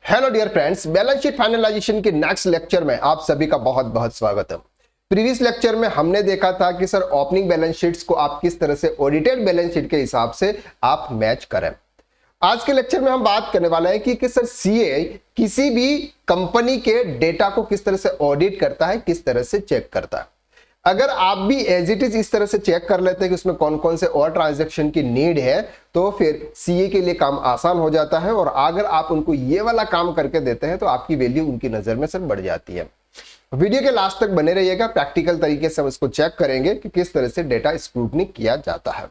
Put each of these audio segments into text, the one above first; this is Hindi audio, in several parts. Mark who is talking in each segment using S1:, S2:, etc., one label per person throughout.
S1: Hello dear friends, balance sheet finalisation के नेक्स्ट लेक्चर में आप सभी का बहुत बहुत स्वागत है। प्रीवियस लेक्चर में हमने देखा था कि सर ओपनिंग बैलेंस शीट्स को आप किस तरह से ऑडिटेड बैलेंस शीट के हिसाब से आप मैच करें। आज के लेक्चर में हम बात करने वाले हैं कि सर सीए किसी भी कंपनी के डेटा को किस तरह से ऑडिट करता है, किस तरह से चेक करता है। अगर आप भी एज इट इज इस तरह से चेक कर लेते हैं कि उसमें कौन कौन से और ट्रांजैक्शन की नीड है, तो फिर सीए के लिए काम आसान हो जाता है। और अगर आप उनको ये वाला काम करके देते हैं तो आपकी वैल्यू उनकी नजर में सर बढ़ जाती है। वीडियो के लास्ट तक बने रहिएगा, प्रैक्टिकल तरीके से हम इसको चेक करेंगे कि किस तरह से डेटा स्क्रूटनी किया जाता है।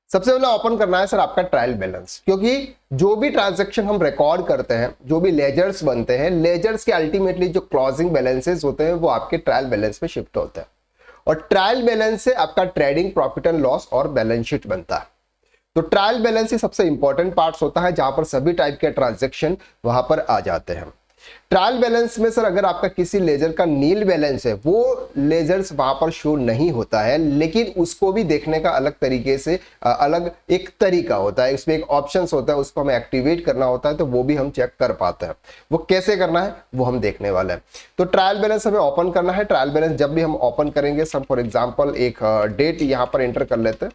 S1: सबसे पहले ओपन करना है सर आपका ट्रायल बैलेंस, क्योंकि जो भी ट्रांजैक्शन हम रिकॉर्ड करते हैं, जो भी लेजर्स बनते हैं, लेजर्स के अल्टीमेटली जो क्लोजिंग बैलेंसेस होते हैं वो आपके ट्रायल बैलेंस में शिफ्ट होते हैं। और ट्रायल बैलेंस से आपका ट्रेडिंग प्रॉफिट एंड लॉस और बैलेंस शीट बनता है। तो ट्रायल बैलेंस ही सबसे इंपॉर्टेंट पार्ट्स होता है, जहां पर सभी टाइप के ट्रांजैक्शन वहां पर आ जाते हैं। ट्रायल बैलेंस में सर अगर आपका किसी लेजर का नील बैलेंस है, वो लेजर्स वहां पर शो नहीं होता है, लेकिन उसको भी देखने का अलग तरीके से अलग एक तरीका होता है। उसमें एक ऑप्शंस होता है, उसको हमें एक्टिवेट करना होता है, तो वो भी हम चेक कर पाते हैं। वो कैसे करना है वो हम देखने वाले हैं। तो ट्रायल बैलेंस हमें ओपन करना है। ट्रायल बैलेंस जब भी हम ओपन करेंगे, सब फॉर एग्जाम्पल एक डेट यहां पर एंटर कर लेते हैं।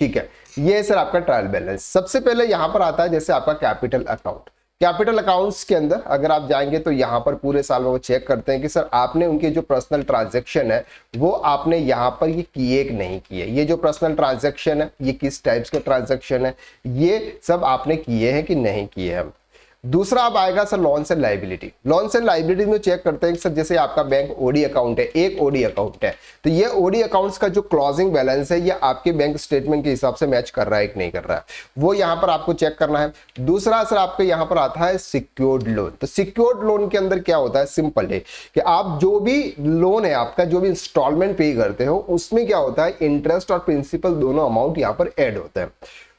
S1: ठीक है, ये सर आपका ट्रायल बैलेंस। सबसे पहले यहां पर आता है जैसे आपका कैपिटल अकाउंट। कैपिटल अकाउंट्स के अंदर अगर आप जाएंगे तो यहां पर पूरे साल में वो चेक करते हैं कि सर आपने उनके जो पर्सनल ट्रांजैक्शन है वो आपने यहां पर ये किए कि नहीं किए। ये जो पर्सनल ट्रांजैक्शन है ये किस टाइप्स के ट्रांजैक्शन है, ये सब आपने किए हैं कि नहीं किए हैं। दूसरा अब आएगा sir loans and liability. Loans and liability में चेक करते हैं सर जैसे आपका बैंक ओडी अकाउंट है, एक ओडी अकाउंट है, तो ये ओडी अकाउंट्स का जो क्लोजिंग बैलेंस है ये आपके बैंक स्टेटमेंट के हिसाब से मैच कर रहा है कि नहीं कर रहा है, वो यहां पर आपको चेक करना है। दूसरा सर आपके यहां पर आता है सिक्योर्ड लोन। तो सिक्योर्ड लोन के अंदर क्या होता है, सिंपल है कि आप जो भी लोन है आपका, जो भी इंस्टॉलमेंट पे करते हो, उसमें क्या होता है इंटरेस्ट और प्रिंसिपल दोनों अमाउंट यहां पर ऐड होते हैं।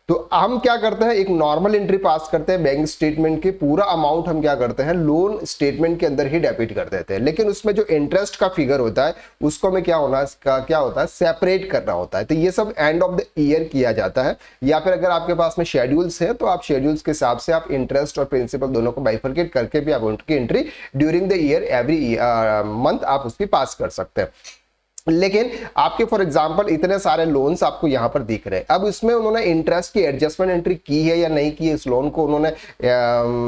S1: तो हम क्या करते हैं, एक नॉर्मल एंट्री पास करते हैं बैंक स्टेटमेंट के, पूरा अमाउंट हम क्या करते हैं लोन स्टेटमेंट के अंदर ही डेबिट कर देते हैं। लेकिन उसमें जो इंटरेस्ट का फिगर होता है उसको हमें क्या होता है सेपरेट करना होता है। तो ये सब एंड ऑफ द ईयर किया जाता है, या फिर अगर आपके पास में शेड्यूल्स है तो आप शेड्यूल्स के हिसाब से आप इंटरेस्ट और प्रिंसिपल दोनों को बाइफरकेट करके भी आप उनकी entry during the year every month आप उसकी पास कर सकते हैं। लेकिन आपके फॉर एग्जांपल इतने सारे लोन्स आपको यहां पर दिख रहे हैं, अब इसमें उन्होंने इंटरेस्ट की एडजस्टमेंट एंट्री की है या नहीं की है, इस लोन को उन्होंने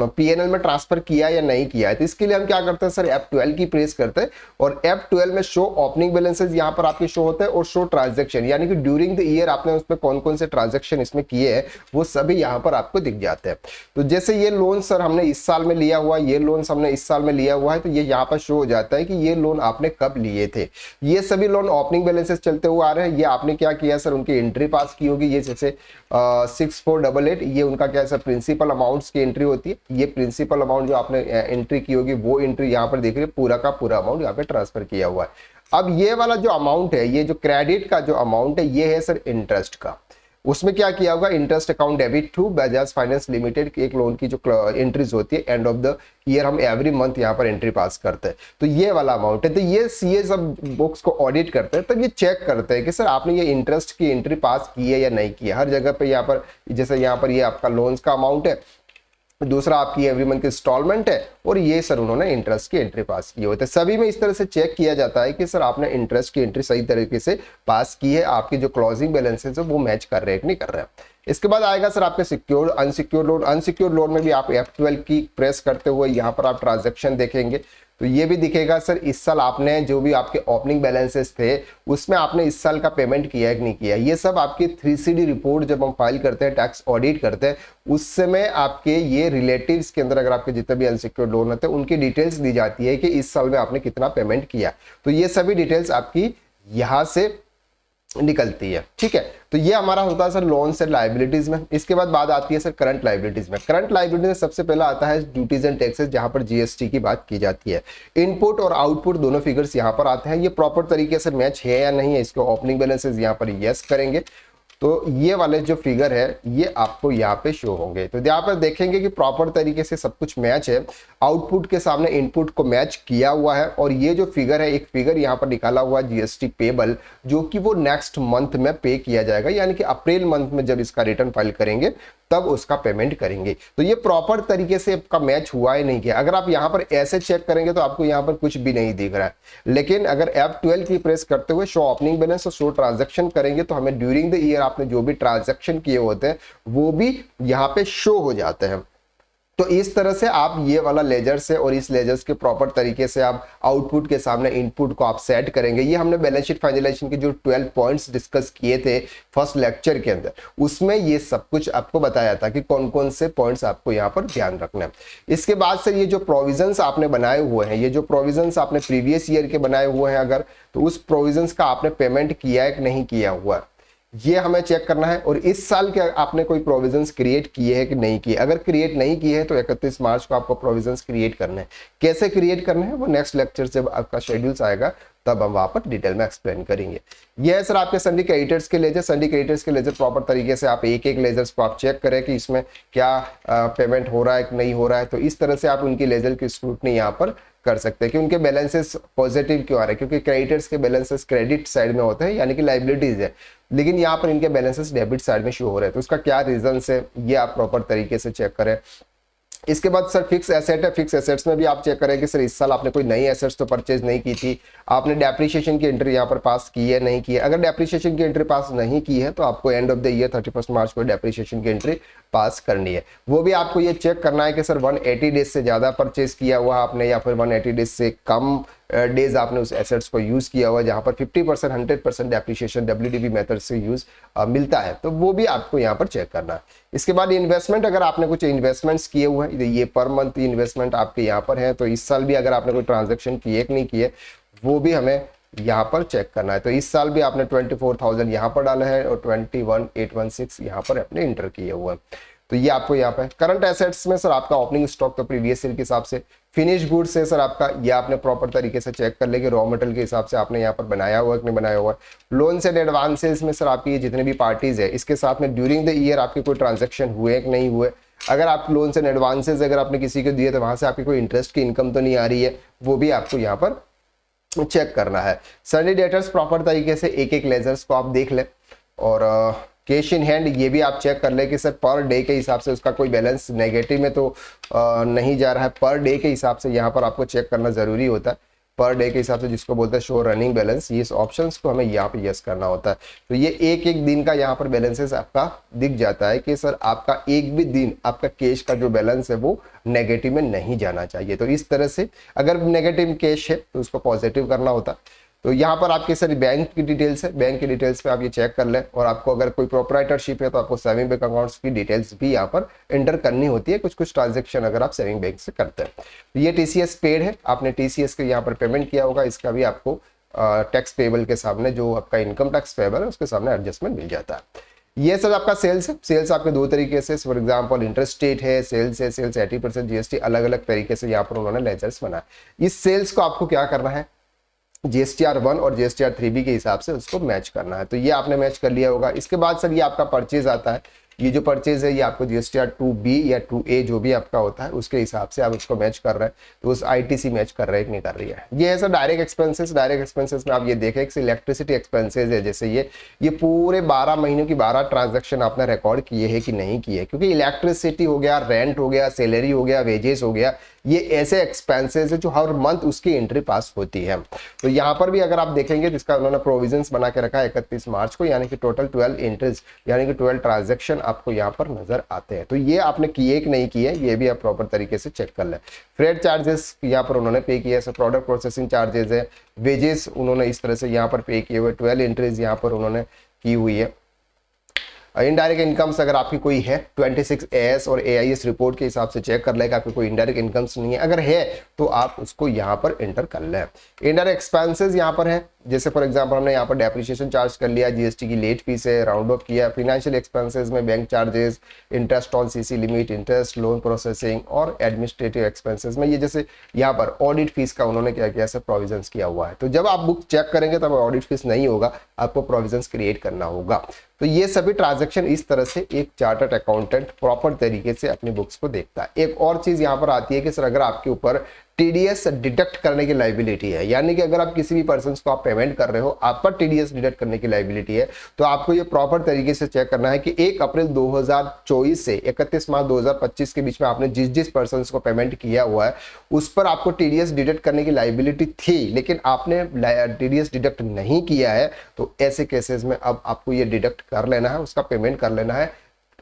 S1: पीएनएल में ट्रांसफर किया या नहीं किया है। तो इसके लिए हम क्या करते हैं सर F12 की प्रेस करते हैं, और F12 में शो ओपनिंग बैलेंसेस यहां पर आपके शो होते हैं, और शो ट्रांजेक्शन, यानी कि ड्यूरिंग द ईयर आपने उसमें कौन कौन से ट्रांजेक्शन इसमें किए हैं वो सभी यहां पर आपको दिख जाते हैं। तो जैसे ये लोन सर हमने इस साल में लिया हुआ, ये लोन हमने इस साल में लिया हुआ है, तो ये यहाँ पर शो हो जाता है कि ये लोन आपने कब लिए थे। ये सभी लोन ओपनिंग बैलेंसेस चलते हुए आ रहे हैं। ये आपने क्या किया सर, उनकी एंट्री पास की होगी। ये जैसे 6488 ये उनका क्या सर प्रिंसिपल अमाउंट्स की एंट्री होती है। ये प्रिंसिपल अमाउंट जो आपने एंट्री की होगी वो एंट्री यहाँ पर देख रहे हैं, पूरा का पूरा अमाउंट यहाँ पे ट्रांसफर किया हुआ है। अब ये वाला जो अमाउंट है, ये जो क्रेडिट का जो अमाउंट है, ये है सर इंटरेस्ट का। उसमें क्या किया होगा, interest account debit to Bajaj finance limited की एक लोन की जो एंट्रीज होती है एंड ऑफ द ईयर, हम एवरी मंथ यहाँ पर एंट्री पास करते हैं। तो ये वाला अमाउंट है। तो ये सीए सब बुक्स को ऑडिट करते हैं, तब ये चेक करते हैं कि सर आपने ये इंटरेस्ट की एंट्री पास की है या नहीं की है। हर जगह पे यहाँ पर जैसे यहाँ पर ये आपका लोन्स का अमाउंट है, दूसरा आपकी एवरी मंथ की इंस्टॉलमेंट है, और ये सर उन्होंने इंटरेस्ट की एंट्री पास की होती है। सभी में इस तरह से चेक किया जाता है कि सर आपने इंटरेस्ट की एंट्री सही तरीके से पास की है, आपकी जो क्लोजिंग बैलेंसेस है वो मैच कर रहे हैं कि नहीं कर रहे हैं। इसके बाद आएगा सर आपके secured unsecured loan. Unsecured loan में भी आप F12 की प्रेस करते हुए यहाँ पर आप ट्रांजेक्शन देखेंगे, तो ये भी दिखेगा सर इस साल आपने जो भी आपके ओपनिंग बैलेंसेस थे उसमें आपने इस साल का पेमेंट किया है कि नहीं किया। ये सब आपकी 3CD रिपोर्ट जब हम फाइल करते हैं, टैक्स ऑडिट करते हैं, उस समय आपके ये रिलेटिव्स के अंदर अगर आपके जितने भी अनसिक्योर्ड लोन होते हैं उनकी डिटेल्स दी जाती है कि इस साल में आपने कितना पेमेंट किया। तो ये सभी डिटेल्स आपकी यहाँ से निकलती है। ठीक है, तो ये हमारा होता है सर लोन्स एंड लायबिलिटीज में। इसके बाद बात आती है सर करंट लायबिलिटीज में। करंट लायबिलिटी में सबसे पहला आता है ड्यूटीज एंड टैक्सेस, जहां पर जीएसटी की बात की जाती है। इनपुट और आउटपुट दोनों फिगर्स यहां पर आते हैं। ये प्रॉपर तरीके से मैच है या नहीं है, इसके ओपनिंग बैलेंसेस यहां पर यस करेंगे तो ये वाले जो फिगर है ये आपको यहाँ पे शो होंगे। तो यहाँ पर देखेंगे कि प्रॉपर तरीके से सब कुछ मैच है, आउटपुट के सामने इनपुट को मैच किया हुआ है। और ये जो फिगर है, एक फिगर यहाँ पर निकाला हुआ जीएसटी पेबल, जो कि वो नेक्स्ट मंथ में पे किया जाएगा, यानी कि अप्रैल मंथ में जब इसका रिटर्न फाइल करेंगे तब उसका पेमेंट करेंगे। तो ये प्रॉपर तरीके से आपका मैच हुआ ही नहीं किया। अगर आप यहाँ पर ऐसे चेक करेंगे तो आपको यहाँ पर कुछ भी नहीं दिख रहा है, लेकिन अगर F12 की प्रेस करते हुए शो ओपनिंग बैलेंस और शो ट्रांजैक्शन करेंगे तो हमें ड्यूरिंग द ईयर आपने जो भी ट्रांजैक्शन किए होते हैं वो भी यहाँ पे शो हो जाते हैं। तो इस तरह से आप ये वाला लेजर से और इस लेजर्स के प्रॉपर तरीके से आप आउटपुट के सामने इनपुट को आप सेट करेंगे। ये हमने बैलेंस शीट फाइनलाइजेशन के जो 12 पॉइंट्स डिस्कस किए थे फर्स्ट लेक्चर के अंदर, उसमें ये सब कुछ आपको बताया था कि कौन कौन से पॉइंट्स आपको यहाँ पर ध्यान रखना है। इसके बाद से ये जो प्रोविजंस आपने बनाए हुए हैं, ये जो प्रोविजंस आपने प्रीवियस ईयर के बनाए हुए हैं अगर, तो उस प्रोविजंस का आपने पेमेंट किया है कि नहीं किया हुआ है ये हमें चेक करना है। और इस साल के आपने कोई प्रोविजंस क्रिएट किए हैं कि नहीं किए। अगर क्रिएट नहीं किए हैं तो 31 मार्च को आपको प्रोविजंस क्रिएट करने हैं। कैसे क्रिएट करने हैं वो नेक्स्ट लेक्चर जब आपका शेड्यूल्स आएगा तब हम वहां पर डिटेल में एक्सप्लेन करेंगे। ये है सर आपके सन्डी क्रेडिटर्स के लेजर। सन्डी क्रेडिटर्स के लेजर प्रॉपर तरीके से आप एक एक लेजर्स को आप चेक करें कि इसमें क्या पेमेंट हो रहा है कि नहीं हो रहा है। तो इस तरह से आप उनकी लेजर की स्क्रूटनी यहाँ पर कर सकते हैं कि उनके बैलेंसेस पॉजिटिव क्यों आ रहे हैं, क्योंकि क्रेडिटर्स के बैलेंसेस क्रेडिट साइड में होते हैं यानी कि लाइबिलिटीज है, लेकिन यहाँ पर इनके बैलेंसेस डेबिट साइड में शो हो रहे हैं। तो उसका क्या रीजन है ये आप प्रॉपर तरीके से चेक करें। इसके बाद सर फिक्स एसेट है। फिक्स एसेट्स में भी आप चेक करें कि सर इस साल आपने कोई नई एसेट्स तो परचेज नहीं की थी, आपने डेप्रिसिएशन की एंट्री यहाँ पर पास की है नहीं की है। अगर डेप्रिसिएशन की एंट्री पास नहीं की है तो आपको एंड ऑफ द ईयर 31 मार्च को डेप्रिसिएशन की एंट्री पास करनी है। वो भी आपको ये चेक करना है कि सर 180 डेज से ज्यादा परचेज किया हुआ आपने या फिर 180 डेज से कम डेज आपने उस एसेट्स को यूज किया हुआ, जहां पर 50% 100% डेप्रिसिएशन WDV मेथड से यूज मिलता है, तो वो भी आपको यहाँ पर चेक करना है। इसके बाद इन्वेस्टमेंट, अगर आपने कुछ इन्वेस्टमेंट्स किए हुए हैं, ये पर मंथ इन्वेस्टमेंट आपके यहाँ पर है, तो इस साल भी अगर आपने कोई ट्रांजेक्शन किए कि नहीं किए वो भी हमें यहाँ पर चेक करना है। तो इस साल भी आपने 24,000 यहाँ पर डाला है और 21,816 यहाँ पर अपने इंटर किए हुए हैं। तो ये आपको यहाँ पे करंट एसेट्स में सर आपका ओपनिंग स्टॉक तो प्रीवियस ईयर के हिसाब से, फिनिश गुड्स से सर आपका ये आपने प्रॉपर तरीके से चेक कर ले कि रॉ मटेरियल के हिसाब से आपने यहाँ पर बनाया हुआ है कि नहीं बनाया हुआ है। लोन्स एंड एडवांसेस में सर आपकी जितने भी पार्टीज है इसके साथ में ड्यूरिंग द ईयर आपके कोई ट्रांजेक्शन हुए कि नहीं हुए। अगर आप लोन्स एंड एडवांसेस अगर आपने किसी को दिए तो वहां से आपकी कोई इंटरेस्ट की इनकम तो नहीं आ रही है, वो भी आपको यहाँ पर चेक करना है। सन्डी डेटर्स प्रॉपर तरीके से एक एक लेजर्स को आप देख ले और कैश इन हैंड ये भी आप चेक कर ले कि सर पर डे के हिसाब से उसका कोई बैलेंस नेगेटिव में तो नहीं जा रहा है। पर डे के हिसाब से यहाँ पर आपको चेक करना जरूरी होता है। पर डे के हिसाब से जिसको बोलते हैं शो रनिंग बैलेंस, ये ऑप्शंस को हमें यहाँ पे यस करना होता है। तो ये एक एक दिन का यहाँ पर बैलेंसेस आपका दिख जाता है कि सर आपका एक भी दिन आपका कैश का जो बैलेंस है वो नेगेटिव में नहीं जाना चाहिए। तो इस तरह से अगर नेगेटिव कैश है तो उसको पॉजिटिव करना होता है। तो यहाँ पर आपके सर बैंक की डिटेल्स है, बैंक की डिटेल्स पे आप ये चेक कर लें। और आपको अगर कोई प्रोप्राइटरशिप है तो आपको सेविंग बैंक अकाउंट्स की डिटेल्स भी यहाँ पर एंटर करनी होती है, कुछ कुछ ट्रांजेक्शन अगर आप सेविंग बैंक से करते हैं। तो ये TCS पेड है, आपने TCS के यहाँ पर पेमेंट किया होगा, इसका भी आपको टैक्स पेबल के सामने जो आपका इनकम टैक्स पेबल है उसके सामने एडजस्टमेंट मिल जाता है। ये सर आपका सेल्स है। सेल्स आपके दो तरीके से, फॉर एग्जांपल इंटरस्टेट है, सेल्स है, सेल्स 80% GST, अलग अलग तरीके से यहाँ पर उन्होंने लेजर्स बनाया। इस सेल्स को आपको क्या करना है, GSTR 1 और GSTR 3B के हिसाब से उसको मैच करना है। तो ये आपने मैच कर लिया होगा। इसके बाद सर ये आपका परचेज आता है। ये जो परचेज है ये आपको GSTR 2B या 2A जो भी आपका होता है उसके हिसाब से आप उसको मैच कर रहे हैं, तो उस ITC मैच कर रहे हैं कि नहीं कर रही है। ये है sir direct expenses. Direct expenses में आप ये देखें कि इलेक्ट्रिसिटी एक्सपेंसेस है, जैसे ये पूरे 12 महीनों की 12 ट्रांजेक्शन आपने रिकॉर्ड किए हैं कि नहीं किए, क्योंकि इलेक्ट्रिसिटी हो गया, रेंट हो गया, सैलरी हो गया, वेजेस हो गया, ये ऐसे एक्सपेंसेस है जो हर मंथ उसकी एंट्री पास होती है। तो यहाँ पर भी अगर आप देखेंगे तो इसका उन्होंने प्रोविजंस बना के रखा है 31 मार्च को, यानी कि टोटल 12 एंट्रीज यानी कि 12 ट्रांजैक्शन आपको यहाँ पर नजर आते हैं। तो ये आपने किए कि नहीं किए ये भी आप प्रॉपर तरीके से चेक कर लें। फ्रेट चार्जेस यहाँ पर उन्होंने पे किया है, प्रोडक्ट प्रोसेसिंग चार्जेस है, वेजेस उन्होंने इस तरह से यहाँ पर पे किए हुए, 12 एंट्रीज यहाँ पर उन्होंने की हुई है। इनडायरेक्ट इनकम्स अगर आपकी कोई है 26 AS और AIS रिपोर्ट के हिसाब से चेक कर लेगा आपकी कोई इनडायरेक्ट इनकम्स नहीं है, अगर है तो आप उसको यहाँ पर एंटर कर लें। इनडायरेक्ट एक्सपेंसेस यहाँ पर है, जैसे फॉर एग्जांपल हमने यहाँ पर डेप्रिसिएशन चार्ज कर लिया, GST की लेट फीस है, राउंड ऑफ किया। फाइनेंशियल एक्सपेंसेस में bank charges, interest on CC limit, interest, loan processing और एडमिनिस्ट्रेटिव एक्सपेंसेस में ये जैसे यहाँ पर ऑडिट फीस का उन्होंने क्या किया, प्रोविजंस किया हुआ है। तो जब आप बुक चेक करेंगे तब ऑडिट फीस नहीं होगा, आपको प्रोविजंस क्रिएट करना होगा। तो ये सभी ट्रांजैक्शन इस तरह से एक चार्टर्ड अकाउंटेंट प्रॉपर तरीके से अपनी बुक्स को देखता है। एक और चीज यहाँ पर आती है कि सर अगर आपके ऊपर टीडीएस डिडक्ट करने की लायबिलिटी है। यानी कि अगर आप किसी भी पर्सन को आप पेमेंट कर रहे हो, आप पर टीडीएस डिडक्ट करने की लायबिलिटी है, तो आपको ये प्रॉपर तरीके से चेक करना है कि 1 अप्रैल 2024 से 31 मार्च 2025 के बीच में आपने जिस जिस पर्सन को पेमेंट किया हुआ है उस पर आपको टीडीएस डिडक्ट करने की लायबिलिटी थी, लेकिन आपने टीडीएस डिडक्ट नहीं किया है, तो ऐसे केसेस में अब आपको ये डिडक्ट कर लेना है, उसका पेमेंट कर लेना है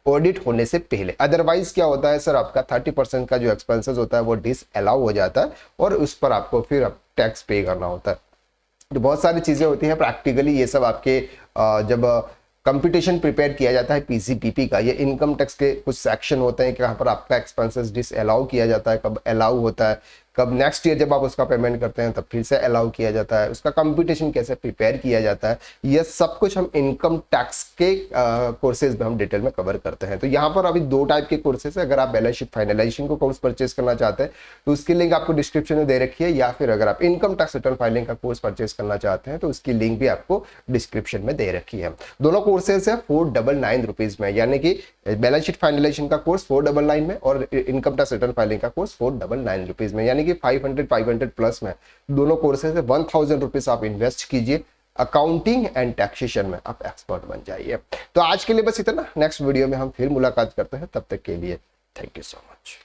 S1: ऑडिट होने से पहले। अदरवाइज क्या होता है सर, आपका 30% का जो एक्सपेंसेस होता है वो डिस अलाउ हो जाता है और उस पर आपको फिर टैक्स पे करना होता है। तो बहुत सारी चीजें होती हैं प्रैक्टिकली, ये सब आपके जब कंप्यूटेशन प्रिपेयर किया जाता है पीसीपीपी का, ये इनकम टैक्स के कुछ सेक्शन होते हैं कि कहाँ पर आपका एक्सपेंसेस डिस अलाउ किया जाता है, कब अलाउ होता है, कब नेक्स्ट ईयर जब आप उसका पेमेंट करते हैं तब फिर से अलाउ किया जाता है, उसका कंप्यूटेशन कैसे प्रिपेयर किया जाता है, ये सब कुछ हम इनकम टैक्स के कोर्सेज में हम डिटेल में कवर करते हैं। तो यहाँ पर अभी 2 टाइप के कोर्सेज है। अगर आप बैलेंस शीट फाइनलाइजेशन को कोर्स परचेज करना चाहते हैं तो उसकी लिंक आपको डिस्क्रिप्शन में दे रखी है, या फिर अगर आप इनकम टैक्स रिटर्न फाइलिंग का कोर्स परचेज करना चाहते हैं तो उसकी लिंक भी आपको डिस्क्रिप्शन में दे रखी है। दोनों कोर्सेज है 499 रुपीज में, यानी कि बैलेंस शीट फाइनलाइजेशन का कोर्स 499 में और इनकम टैक्स रिटर्न फाइलिंग का कोर्स 499 रुपीज में, यानी कि 500 प्लस में दोनों कोर्सेज है। 1000 रुपीज आप इन्वेस्ट कीजिए, अकाउंटिंग एंड टैक्सेशन में आप एक्सपर्ट बन जाइए। तो आज के लिए बस इतना, नेक्स्ट वीडियो में हम फिर मुलाकात करते हैं, तब तक के लिए थैंक यू सो मच।